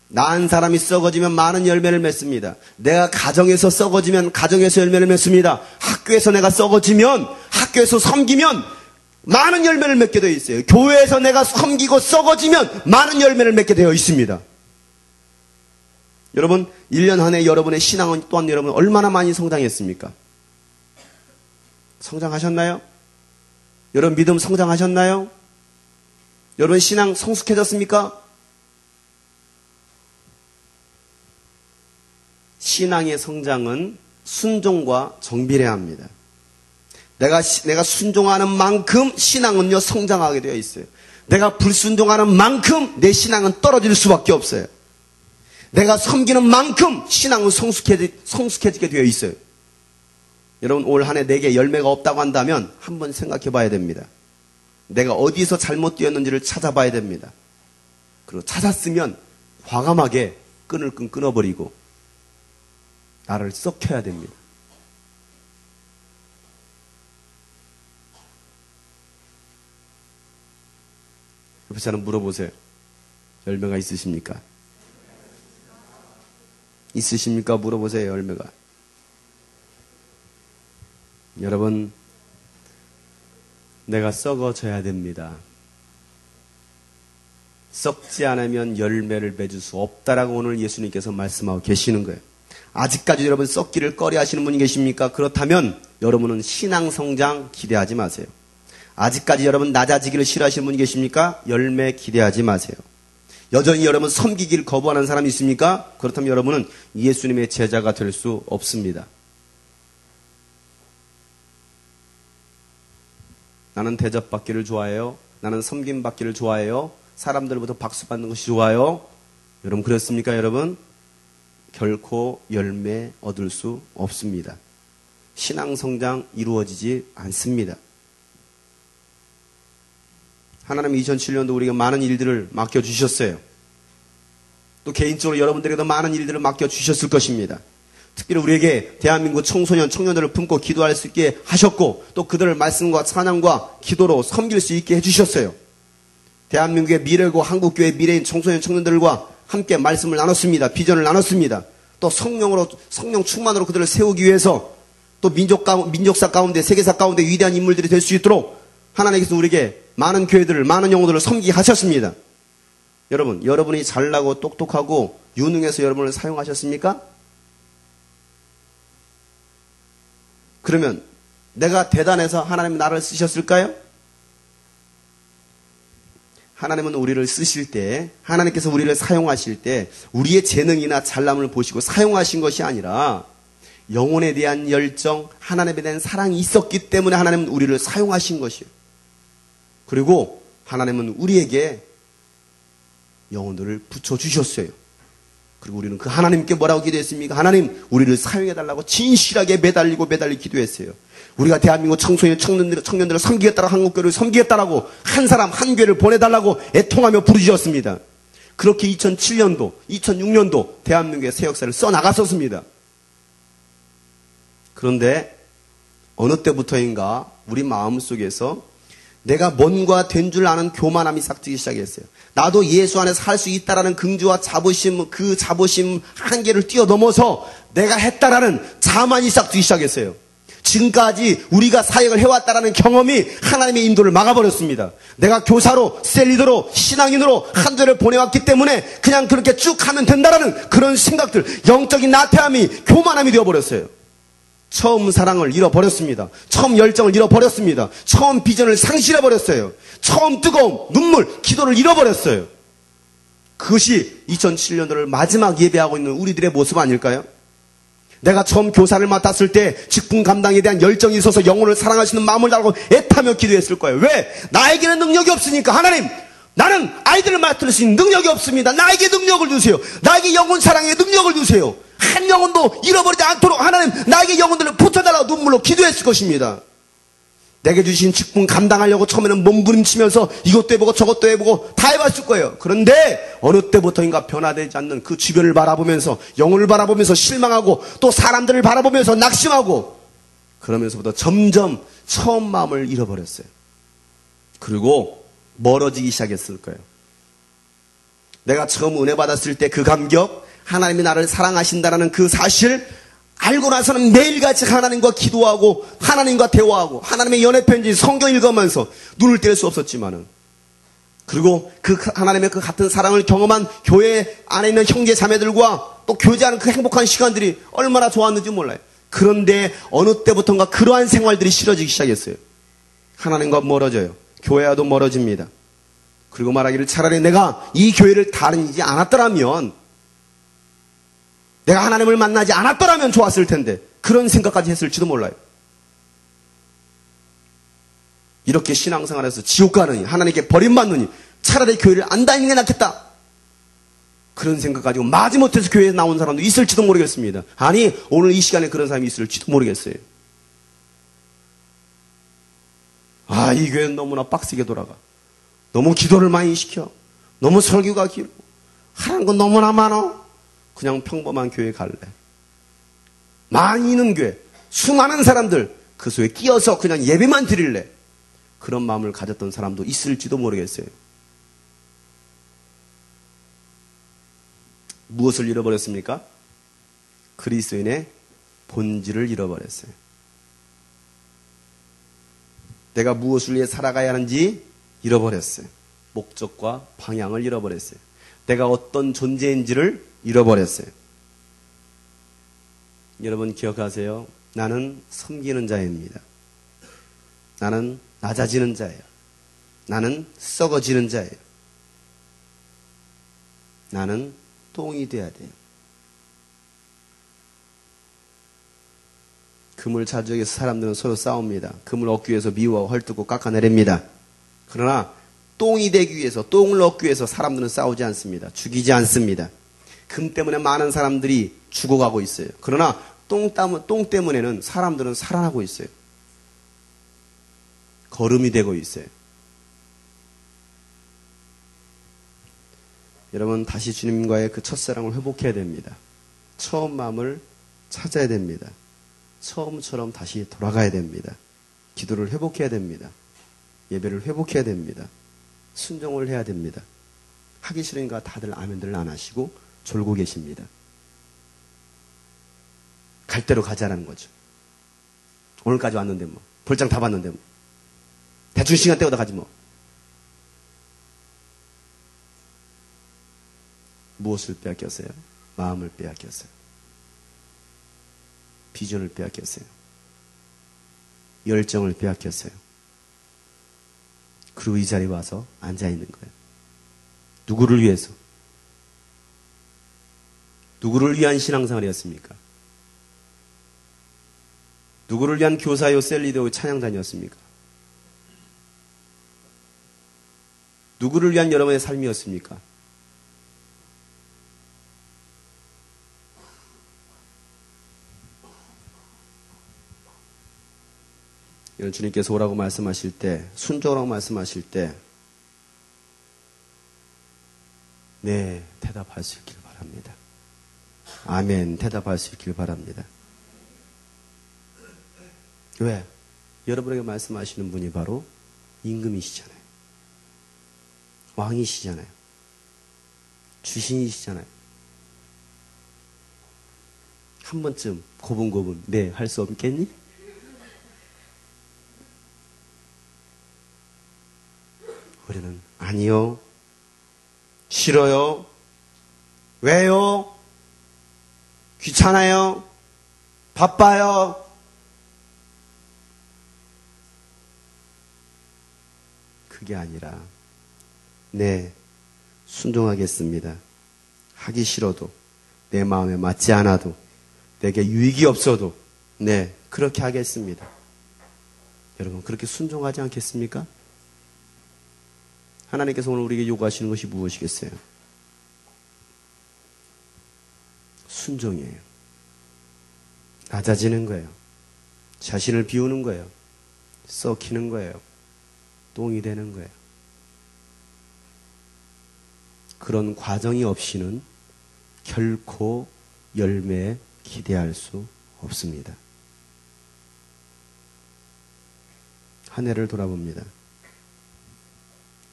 낳은 사람이 썩어지면 많은 열매를 맺습니다. 내가 가정에서 썩어지면 가정에서 열매를 맺습니다. 학교에서 내가 썩어지면 학교에서 섬기면 많은 열매를 맺게 되어 있어요. 교회에서 내가 섬기고 썩어지면 많은 열매를 맺게 되어 있습니다. 여러분 1년 한 해 여러분의 신앙은 또한 여러분 얼마나 많이 성장했습니까? 성장하셨나요? 여러분 믿음 성장하셨나요? 여러분 신앙 성숙해졌습니까? 신앙의 성장은 순종과 정비례 합니다. 내가 순종하는 만큼 신앙은요 성장하게 되어 있어요. 내가 불순종하는 만큼 내 신앙은 떨어질 수밖에 없어요. 내가 섬기는 만큼 신앙은 성숙해지게 되어 있어요. 여러분 올 한 해 내게 열매가 없다고 한다면 한번 생각해 봐야 됩니다. 내가 어디서 잘못되었는지를 찾아봐야 됩니다. 그리고 찾았으면 과감하게 끈을 끊어버리고 나를 썩혀야 됩니다. 옆에 사람 물어보세요. 열매가 있으십니까? 있으십니까? 물어보세요. 열매가. 여러분, 내가 썩어져야 됩니다. 썩지 않으면 열매를 맺을 수 없다라고 오늘 예수님께서 말씀하고 계시는 거예요. 아직까지 여러분 썩기를 꺼려하시는 분이 계십니까? 그렇다면 여러분은 신앙 성장 기대하지 마세요. 아직까지 여러분 낮아지기를 싫어하시는 분이 계십니까? 열매 기대하지 마세요. 여전히 여러분 섬기기를 거부하는 사람이 있습니까? 그렇다면 여러분은 예수님의 제자가 될 수 없습니다. 나는 대접받기를 좋아해요. 나는 섬김받기를 좋아해요. 사람들부터 박수 받는 것이 좋아요. 여러분 그렇습니까 여러분? 결코 열매 얻을 수 없습니다. 신앙 성장 이루어지지 않습니다. 하나님 2007년도 우리가 많은 일들을 맡겨주셨어요. 또 개인적으로 여러분들에게도 많은 일들을 맡겨주셨을 것입니다. 특별히 우리에게 대한민국 청소년, 청년들을 품고 기도할 수 있게 하셨고 또 그들을 말씀과 찬양과 기도로 섬길 수 있게 해주셨어요. 대한민국의 미래고 한국교회의 미래인 청소년, 청년들과 함께 말씀을 나눴습니다. 비전을 나눴습니다. 또 성령 충만으로 그들을 세우기 위해서 또 민족사 가운데 세계사 가운데 위대한 인물들이 될 수 있도록 하나님께서 우리에게 많은 교회들을 많은 영혼들을 섬기게 하셨습니다. 여러분, 여러분이 잘나고 똑똑하고 유능해서 여러분을 사용하셨습니까? 그러면 내가 대단해서 하나님이 나를 쓰셨을까요? 하나님은 우리를 쓰실 때, 하나님께서 우리를 사용하실 때 우리의 재능이나 잘남을 보시고 사용하신 것이 아니라 영혼에 대한 열정, 하나님에 대한 사랑이 있었기 때문에 하나님은 우리를 사용하신 것이에요. 그리고 하나님은 우리에게 영혼들을 붙여주셨어요. 그리고 우리는 그 하나님께 뭐라고 기도했습니까? 하나님, 우리를 사용해달라고 진실하게 매달리 기도했어요. 우리가 대한민국 청소년, 청년들을 섬기겠다라고, 한국교회를 섬기겠다라고 한 사람, 한 교회를 보내달라고 애통하며 부르짖었습니다. 그렇게 2007년도, 2006년도 대한민국의 새 역사를 써나갔었습니다. 그런데 어느 때부터인가 우리 마음속에서 내가 뭔가 된 줄 아는 교만함이 싹트기 시작했어요. 나도 예수 안에서 할 수 있다라는 긍지와 자부심, 그 자부심 한계를 뛰어넘어서 내가 했다라는 자만이 싹트기 시작했어요. 지금까지 우리가 사역을 해왔다라는 경험이 하나님의 인도를 막아버렸습니다. 내가 교사로, 셀리더로, 신앙인으로 한 주를 보내왔기 때문에 그냥 그렇게 쭉 하면 된다라는 그런 생각들, 영적인 나태함이 교만함이 되어버렸어요. 처음 사랑을 잃어버렸습니다. 처음 열정을 잃어버렸습니다. 처음 비전을 상실해버렸어요. 처음 뜨거움, 눈물, 기도를 잃어버렸어요. 그것이 2007년도를 마지막 예배하고 있는 우리들의 모습 아닐까요? 내가 처음 교사를 맡았을 때 직분 감당에 대한 열정이 있어서 영혼을 사랑하시는 마음을 달고 애타며 기도했을 거예요. 왜? 나에게는 능력이 없으니까. 하나님, 나는 아이들을 맡을 수 있는 능력이 없습니다. 나에게 능력을 주세요. 나에게 영혼 사랑에 능력을 주세요. 한 영혼도 잃어버리지 않도록 하나님, 나에게 영혼들을 붙여달라고 눈물로 기도했을 것입니다. 내게 주신 직분 감당하려고 처음에는 몸부림치면서 이것도 해보고 저것도 해보고 다 해봤을 거예요. 그런데 어느 때부터인가 변화되지 않는 그 주변을 바라보면서, 영혼을 바라보면서 실망하고 또 사람들을 바라보면서 낙심하고, 그러면서부터 점점 처음 마음을 잃어버렸어요. 그리고 멀어지기 시작했을 거예요. 내가 처음 은혜 받았을 때 그 감격, 하나님이 나를 사랑하신다는 그 사실 알고 나서는 매일같이 하나님과 기도하고 하나님과 대화하고 하나님의 연애편지 성경 읽으면서 눈을 뗄 수 없었지만은, 그리고 그 하나님의 그 같은 사랑을 경험한 교회 안에 있는 형제 자매들과 또 교제하는 그 행복한 시간들이 얼마나 좋았는지 몰라요. 그런데 어느 때부터인가 그러한 생활들이 싫어지기 시작했어요. 하나님과 멀어져요. 교회와도 멀어집니다. 그리고 말하기를, 차라리 내가 이 교회를 다니지 않았더라면, 내가 하나님을 만나지 않았더라면 좋았을 텐데, 그런 생각까지 했을지도 몰라요. 이렇게 신앙생활에서 지옥 가느니, 하나님께 버림받느니 차라리 교회를 안 다니는 게 낫겠다, 그런 생각 가지고 마지못해서 교회에 나온 사람도 있을지도 모르겠습니다. 아니, 오늘 이 시간에 그런 사람이 있을지도 모르겠어요. 아, 이 교회는 너무나 빡세게 돌아가. 너무 기도를 많이 시켜. 너무 설교가 길고 하는 건 너무나 많아. 그냥 평범한 교회 갈래. 많이 있는 교회, 수많은 사람들 그 속에 끼어서 그냥 예배만 드릴래. 그런 마음을 가졌던 사람도 있을지도 모르겠어요. 무엇을 잃어버렸습니까? 그리스도인의 본질을 잃어버렸어요. 내가 무엇을 위해 살아가야 하는지 잃어버렸어요. 목적과 방향을 잃어버렸어요. 내가 어떤 존재인지를 잃어버렸어요. 여러분 기억하세요. 나는 섬기는 자입니다. 나는 낮아지는 자예요. 나는 썩어지는 자예요. 나는 똥이 돼야 돼요. 금을 찾기 위해서 사람들은 서로 싸웁니다. 금을 얻기 위해서 미워하고 헐뜯고 깎아내립니다. 그러나 똥이 되기 위해서, 똥을 얻기 위해서 사람들은 싸우지 않습니다. 죽이지 않습니다. 금 때문에 많은 사람들이 죽어가고 있어요. 그러나 똥 때문에는 사람들은 살아나고 있어요. 걸음이 되고 있어요. 여러분 다시 주님과의 그 첫사랑을 회복해야 됩니다. 처음 마음을 찾아야 됩니다. 처음처럼 다시 돌아가야 됩니다. 기도를 회복해야 됩니다. 예배를 회복해야 됩니다. 순종을 해야 됩니다. 하기 싫으니까 다들 아멘들을 안 하시고 졸고 계십니다. 갈 대로 가자라는 거죠. 오늘까지 왔는데 뭐 볼장 다 봤는데 뭐 대충 시간 때우다 가지 뭐. 무엇을 빼앗겼어요? 마음을 빼앗겼어요. 비전을 빼앗겼어요. 열정을 빼앗겼어요. 그리고 이 자리에 와서 앉아있는 거예요. 누구를 위해서? 누구를 위한 신앙생활이었습니까? 누구를 위한 교사요, 셀리더요, 찬양단이었습니까? 누구를 위한 여러분의 삶이었습니까? 이런 주님께서 오라고 말씀하실 때, 순종하라고 말씀하실 때, 네, 대답할 수 있길 바랍니다. 아멘, 대답할 수 있길 바랍니다. 왜? 여러분에게 말씀하시는 분이 바로 임금이시잖아요. 왕이시잖아요. 주신이시잖아요. 한 번쯤 고분고분 네, 할 수 없겠니? 우리는 아니요. 싫어요. 왜요? 귀찮아요. 바빠요. 그게 아니라 네, 순종하겠습니다. 하기 싫어도 내 마음에 맞지 않아도 내게 유익이 없어도 네, 그렇게 하겠습니다. 여러분 그렇게 순종하지 않겠습니까? 하나님께서 오늘 우리에게 요구하시는 것이 무엇이겠어요? 순종이에요. 낮아지는 거예요. 자신을 비우는 거예요. 썩히는 거예요. 똥이 되는 거예요. 그런 과정이 없이는 결코 열매에 기대할 수 없습니다. 한 해를 돌아봅니다.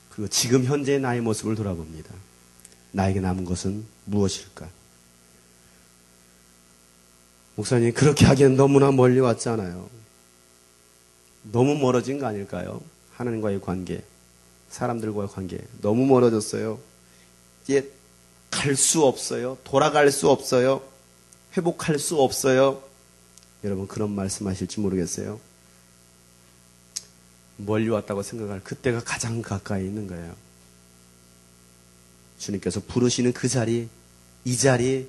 그리고 지금 현재의 나의 모습을 돌아봅니다. 나에게 남은 것은 무엇일까? 목사님, 그렇게 하기엔 너무나 멀리 왔잖아요. 너무 멀어진 거 아닐까요? 하나님과의 관계, 사람들과의 관계 너무 멀어졌어요. 이제 갈 수 없어요. 돌아갈 수 없어요. 회복할 수 없어요. 여러분 그런 말씀하실지 모르겠어요. 멀리 왔다고 생각할 그때가 가장 가까이 있는 거예요. 주님께서 부르시는 그 자리, 이 자리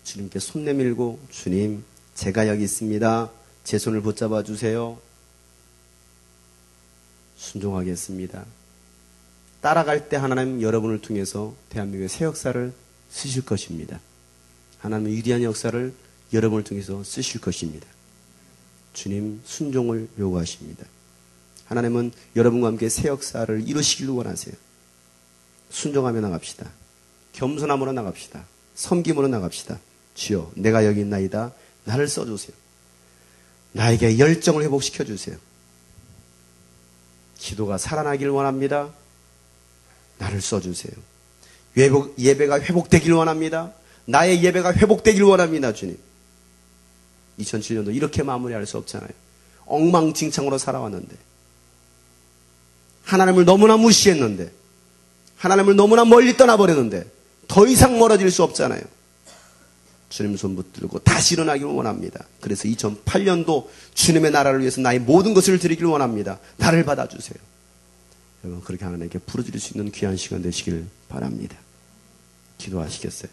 주님께 손 내밀고 주님 제가 여기 있습니다. 제 손을 붙잡아 주세요. 순종하겠습니다. 따라갈 때 하나님 여러분을 통해서 대한민국의 새 역사를 쓰실 것입니다. 하나님의 위대한 역사를 여러분을 통해서 쓰실 것입니다. 주님 순종을 요구하십니다. 하나님은 여러분과 함께 새 역사를 이루시기를 원하세요. 순종하며 나갑시다. 겸손함으로 나갑시다. 섬김으로 나갑시다. 주여 내가 여기 있나이다. 나를 써주세요. 나에게 열정을 회복시켜 주세요. 기도가 살아나길 원합니다. 나를 써주세요. 예배가 회복되길 원합니다. 나의 예배가 회복되길 원합니다. 주님. 2007년도 이렇게 마무리할 수 없잖아요. 엉망진창으로 살아왔는데 하나님을 너무나 무시했는데 하나님을 너무나 멀리 떠나버렸는데 더 이상 멀어질 수 없잖아요. 주님 손 붙들고 다시 일어나길 원합니다. 그래서 2008년도 주님의 나라를 위해서 나의 모든 것을 드리길 원합니다. 나를 받아주세요. 여러분 그렇게 하나님께 부르짖을 수 있는 귀한 시간 되시길 바랍니다. 기도하시겠어요?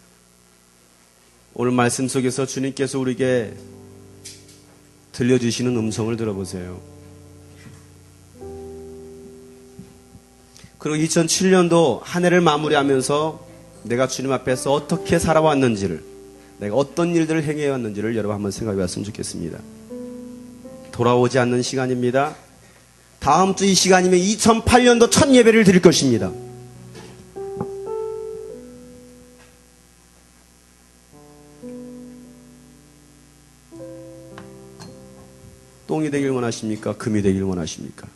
오늘 말씀 속에서 주님께서 우리에게 들려주시는 음성을 들어보세요. 그리고 2007년도 한 해를 마무리하면서 내가 주님 앞에서 어떻게 살아왔는지를, 내가 어떤 일들을 행해왔는지를 여러분 한번 생각해 봤으면 좋겠습니다. 돌아오지 않는 시간입니다. 다음 주 이 시간이면 2008년도 첫 예배를 드릴 것입니다. 성이 되길 원하십니까? 금이 되길 원하십니까?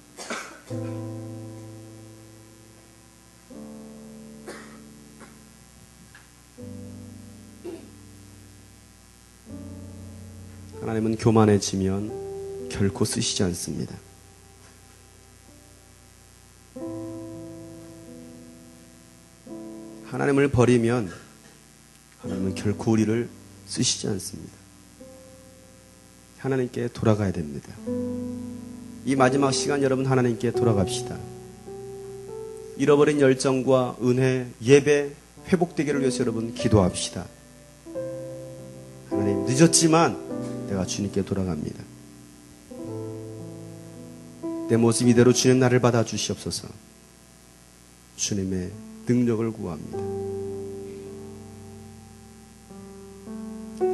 하나님은 교만해지면 결코 쓰시지 않습니다. 하나님을 버리면 하나님은 결코 우리를 쓰시지 않습니다. 하나님께 돌아가야 됩니다. 이 마지막 시간 여러분 하나님께 돌아갑시다. 잃어버린 열정과 은혜, 예배 회복되기를 위해서 여러분 기도합시다. 하나님 늦었지만 내가 주님께 돌아갑니다. 내 모습 이대로 주님 나를 받아 주시옵소서. 주님의 능력을 구합니다.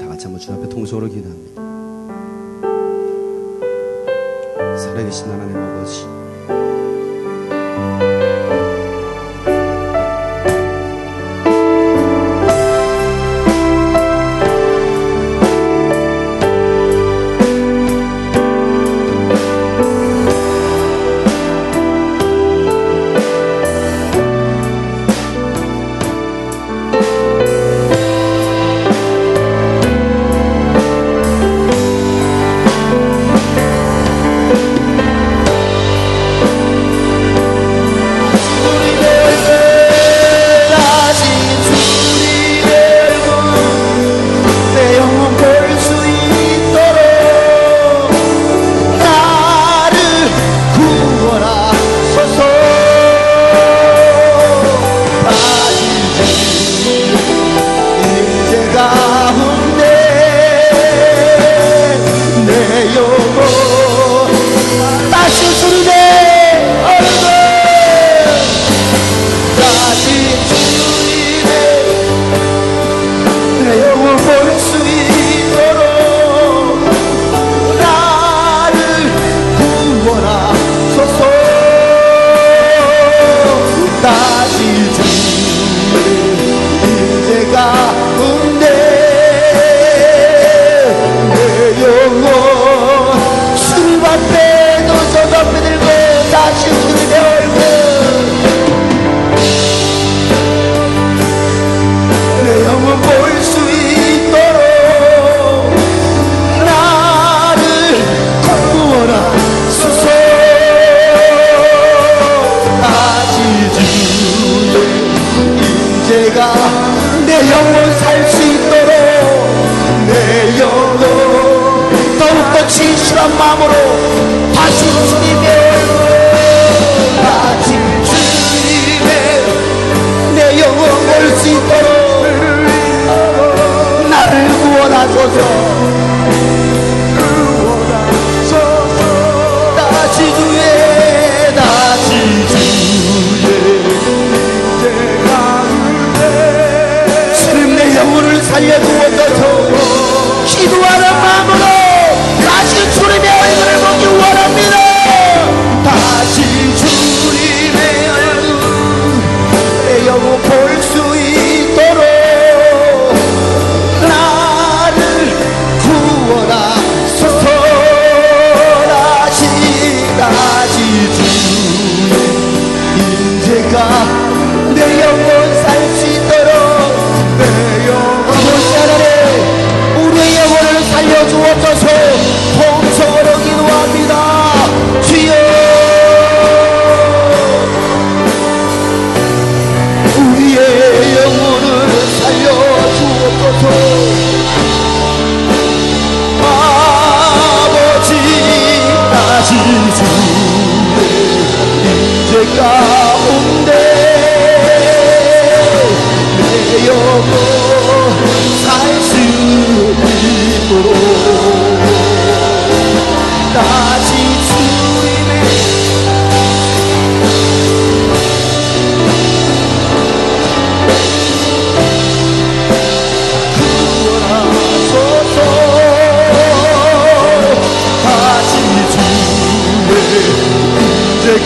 다 같이 한번 주님 앞에 통성으로 기도합니다. 살아계신 하나님 아버지,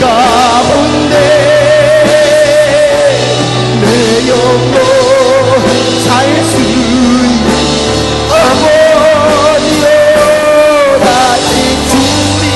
가운데 내 영혼 살 수 있는 어머니여 다시 주님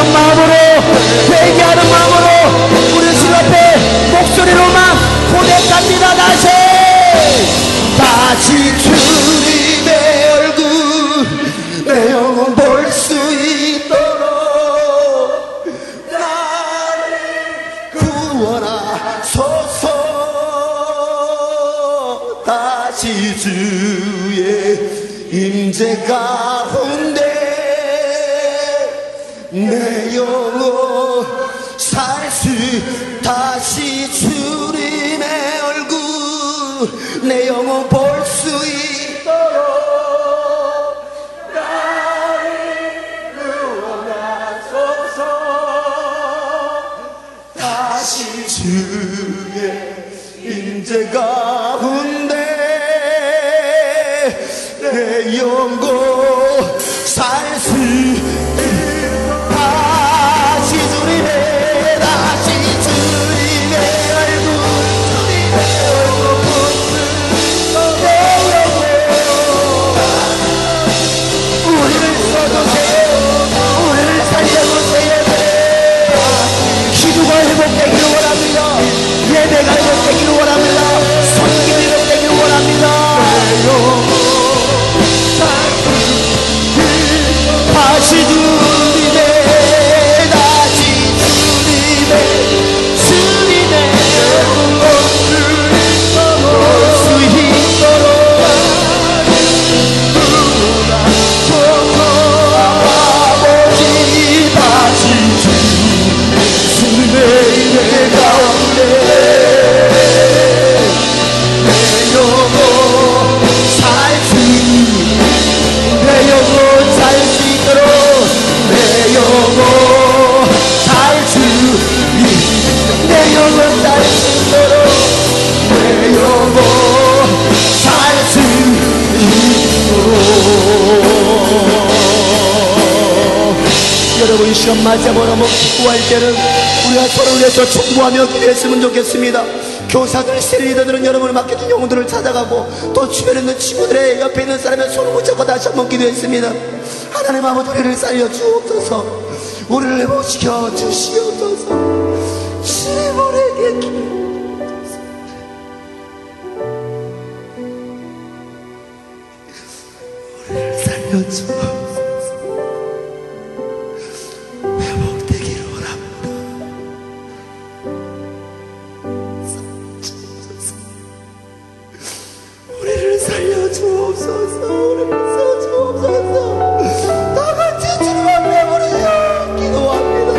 기도하는 마음으로, 회개하는 마음으로 우리 주 앞에 목소리로만 고백합니다. 다시 주님의 얼굴 내 영혼 볼 수 있도록 나를 구원하소서. 다시 주의 임재 가운데 내 영혼 살 수, 다시 주님의 얼굴 내 영혼 볼 수 있도록 나를 구원하소서. 다시 주의 임재 가운데 내 영혼 살 수, 다시 주님의, 다시 주님의 얼굴, 주님의 얼굴 보는 내 영혼, 우리를 써주세요. 우리를 살려주세요. 기도가 회복되기를 원합니다. 예배가 회복되기를 원합니다. 성기가 회복되기를 원합니다. 다시 주님의, 다시 주님의, 주님의 얼굴 볼 수 있도록 아버지, 다시 주님의 임재 가운데 내 영혼 살 수, 내 영혼 살 수 있도록, 내 영혼 살 수, 내 영혼 살 수 있도록, 내 영혼 살 수 있도록. 여러분 이 시간 맞이하며 기도할 때는 우리가 서로를 위해서 충고하며 기도했으면 좋겠습니다. 교사들, 리더들은 여러분을 맡겨준 영혼들을 찾아가고 또 주변에 있는 친구들의 옆에 있는 사람의 손을 붙잡고 다시 한번 기도했습니다. 하나님 아버지, 우리를 살려주옵소서. 우리를 회복시켜 주시옵소서. 주님 우리에게 기도옵소서. 우리를 살려주옵소서. 회복되기를 원합니다. 우리를 살려주옵소서. 우리를 살려주옵소서. 다같이 주님 앞에 우리여 기도합니다.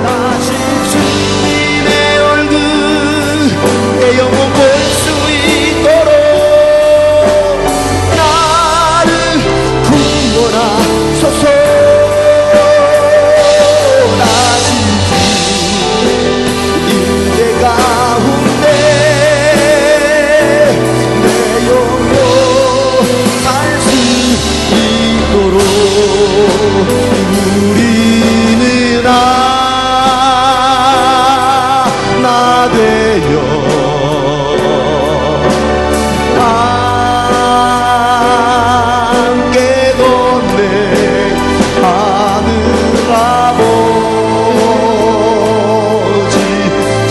다시 주님의 얼굴 내 영혼 볼 수 있도록 나를 구원하소서. 다시 임재 가운데 내 영혼 살 수 있도록 우리는 하나 되어 함께 걷네 하늘 아버지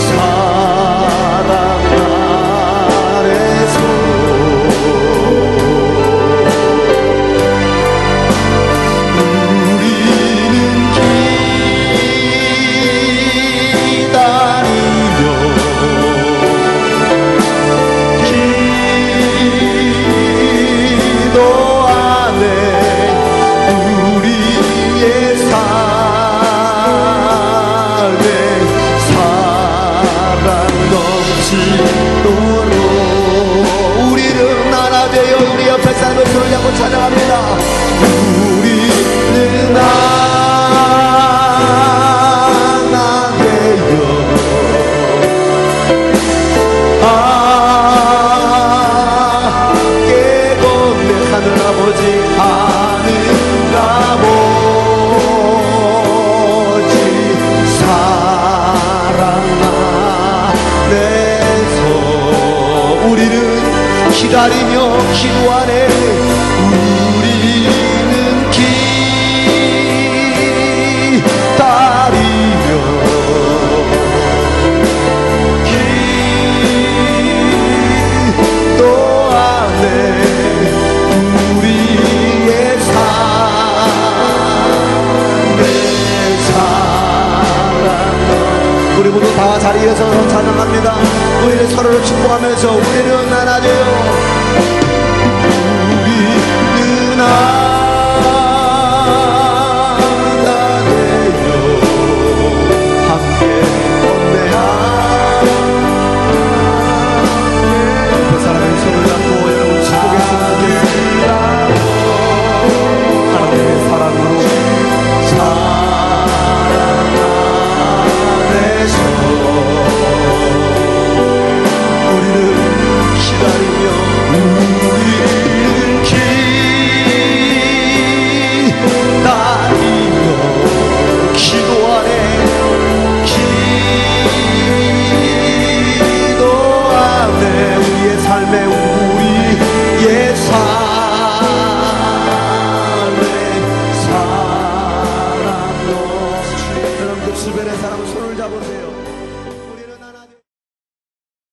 사랑 아래서 우리는 기다리며 기도 안에 우리의 삶에 사랑 넘치도록 우리는 하나 되어 우리 옆에 사람을 손을 잡고 찬양합니다. 우리는 하나 되어 함께 걷네 하늘 아버지, 하늘 아버지 사랑 안에서 우리는 기다리며 기도 안에 우리는 기다리며 서로를 축복하면서 우리는 하나 되어 우리는 하나 되어 함께 건배하며 그 사람의 손을 잡고 여러분 축복했으면 좋겠습니다. 하나님의 사랑으로 주변의 사람 손을 잡으세요.